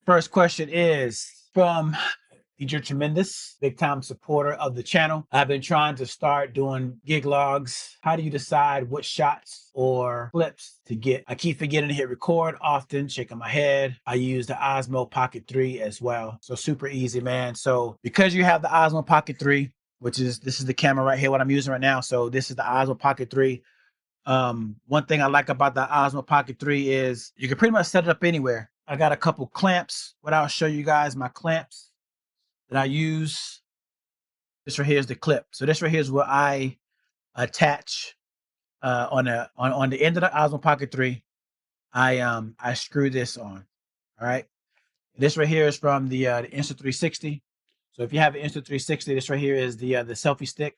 First question is from DJ Tremendous, big time supporter of the channel. I've been trying to start doing gig logs. How do you decide what shots or clips to get? I keep forgetting to hit record often, shaking my head. I use the Osmo Pocket 3 as well. So super easy, man. So because you have the Osmo Pocket 3, which is, this is the camera right here, what I'm using right now. So this is the Osmo Pocket 3. One thing I like about the Osmo Pocket 3 is you can pretty much set it up anywhere. I got a couple clamps. What I'll show you guys, my clamps that I use. This right here is the clip. So this right here is what I attach on the end of the Osmo Pocket 3. I screw this on. All right. This right here is from the Insta360. So if you have an Insta360, this right here is the selfie stick.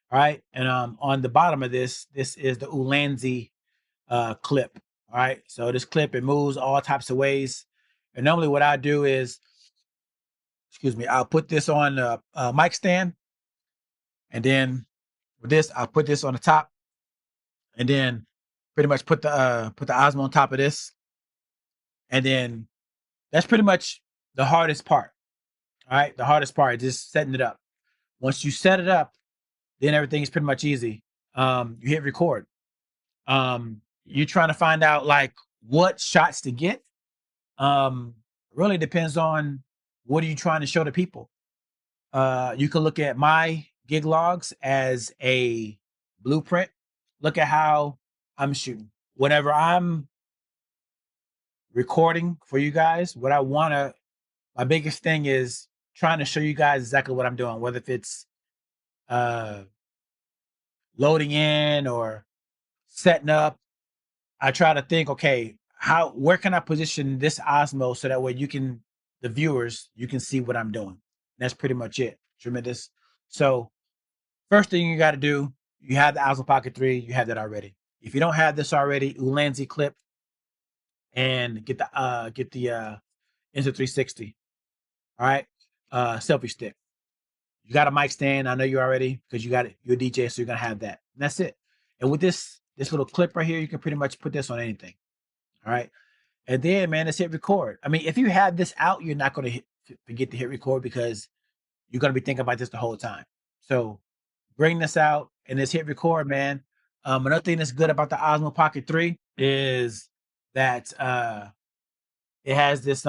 All right. And on the bottom of this is the Ulanzi clip. All right. So this clip, it moves all types of ways. And normally what I do is, excuse me, I'll put this on a mic stand. And then with this, I'll put this on the top. And then pretty much put the Osmo on top of this. And then that's pretty much the hardest part. All right. The hardest part is just setting it up. Once you set it up, then everything is pretty much easy. You hit record. You're trying to find out like what shots to get. Really depends on what are you trying to show the people. You can look at my gig logs as a blueprint. Look at how I'm shooting. Whenever I'm recording for you guys, my biggest thing is trying to show you guys exactly what I'm doing, whether if it's loading in or setting up. I try to think, okay, where can I position this Osmo so that way the viewers, you can see what I'm doing. That's pretty much it. Tremendous. So first thing you got to do, you have the Osmo Pocket 3, you have that already. If you don't have this already, Ulanzi clip and get the Insta360. All right. Selfie stick. You got a mic stand. I know you already, because you're a DJ, so you're gonna have that. And that's it. And with this little clip right here, you can pretty much put this on anything. All right. And then, man, let's hit record. I mean, if you have this out, you're not going to forget to hit record because you're going to be thinking about this the whole time. So bring this out and let's hit record, man. Another thing that's good about the Osmo Pocket 3 is that it has this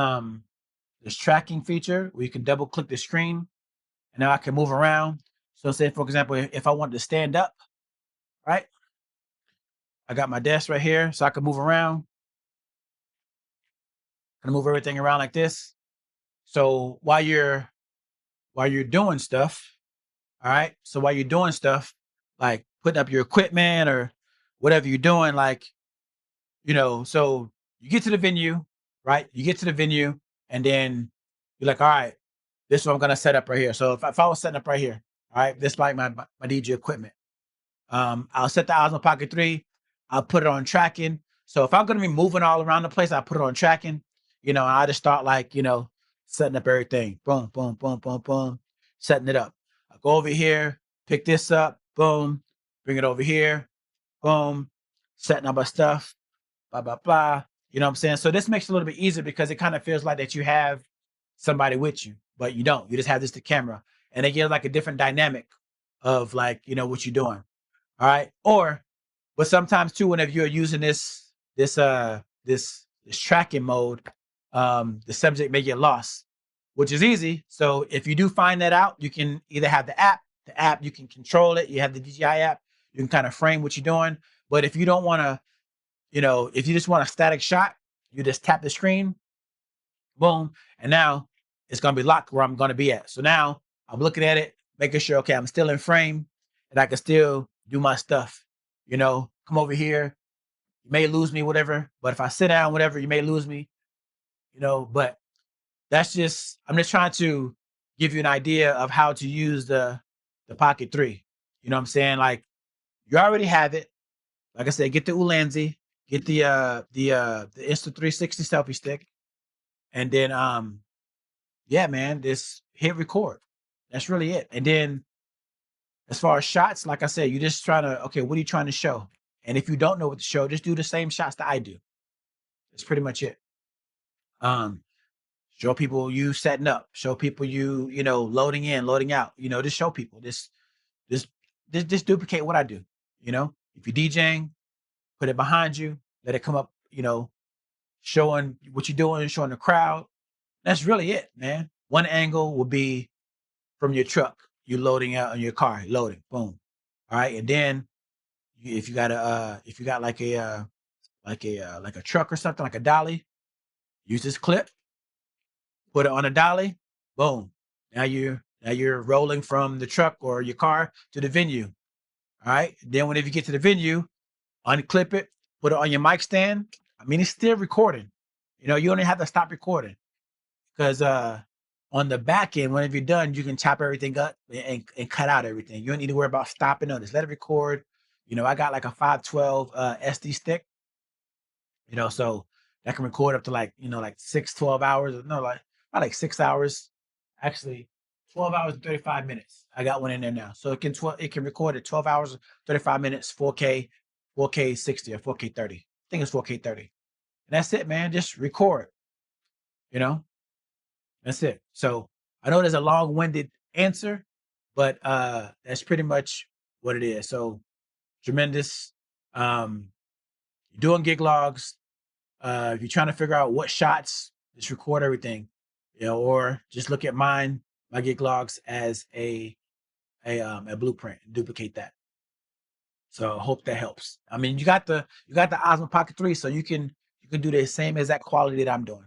tracking feature where you can double click the screen and now I can move around. So say, for example, if I wanted to stand up, right? I got my desk right here, so I can move around. Gonna move everything around like this. So while you're doing stuff, all right. So while you're doing stuff, like putting up your equipment or whatever you're doing, like, so you get to the venue, right? You get to the venue and then you're like, all right, this is what I'm gonna set up right here. So if I was setting up right here, all right, this is like my DJ equipment. I'll set the Osmo Pocket 3. I'll put it on tracking. So if I'm gonna be moving all around the place, I'll put it on tracking. I just start like, setting up everything. Boom, boom, boom, boom, boom, setting it up. I go over here, pick this up, boom, bring it over here, boom, setting up my stuff, blah, blah, blah. You know what I'm saying? So this makes it a little bit easier because it kind of feels like that you have somebody with you, but you don't. You just have the camera. And it gives like a different dynamic of like, what you're doing. All right. But sometimes too, whenever you're using this tracking mode, the subject may get lost, which is easy. So if you do find that out, you can either have the app, you can control it. You have the DJI app, you can kind of frame what you're doing. But if you don't want to, if you just want a static shot, you just tap the screen, boom, and now it's going to be locked where I'm going to be at. So now I'm looking at it, making sure, okay, I'm still in frame and I can still do my stuff. Come over here. You may lose me, whatever. But if I sit down, whatever, you may lose me. But I'm just trying to give you an idea of how to use the Pocket 3. You know what I'm saying? Like, you already have it. Like I said, get the Ulanzi, get the Insta360 selfie stick, and then yeah, man, just hit record. That's really it. And then as far as shots, like I said, you're just trying to, okay, what are you trying to show? And if you don't know what to show, just do the same shots that I do. That's pretty much it. Show people you setting up. Show people you know, loading in, loading out. You know, just show people this just duplicate what I do. You know, if you're DJing, put it behind you, let it come up, you know, showing what you're doing, showing the crowd. That's really it, man. One angle will be from your truck. You're loading out on your car, loading, boom. All right. And then if you got if you got like a truck or something, like a dolly, use this clip, put it on a dolly, boom. Now you're rolling from the truck or your car to the venue. All right. Then whenever you get to the venue, unclip it, put it on your mic stand. I mean, it's still recording. You know, you only have to stop recording because on the back end, whenever you're done, you can chop everything up and cut out everything. You don't need to worry about stopping on this. Let it record. You know, I got like a 512 SD stick, you know, so that can record up to like, you know, like 6, 12 hours. No, like not like 6 hours. Actually, 12 hours and 35 minutes. I got one in there now. So it can record at 12 hours, 35 minutes, 4K, 4K 60 or 4K 30. I think it's 4K 30. And that's it, man. Just record, you know. That's it. So I know there's a long-winded answer, but that's pretty much what it is. So tremendous. You're doing gig logs. If you're trying to figure out what shots, just record everything, you know, or just look at my gig logs as a blueprint and duplicate that. So I hope that helps. I mean, you got the Osmo Pocket 3, so you can do the same exact quality that I'm doing.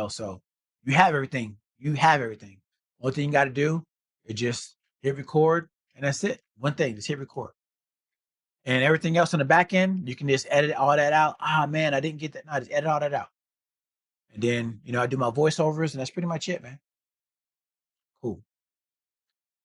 So you have everything. You have everything. Only thing you got to do is just hit record, and that's it. One thing, just hit record. And everything else on the back end, you can just edit all that out. Ah, man, I didn't get that. No, just edit all that out. And then, you know, I do my voiceovers, and that's pretty much it, man. Cool.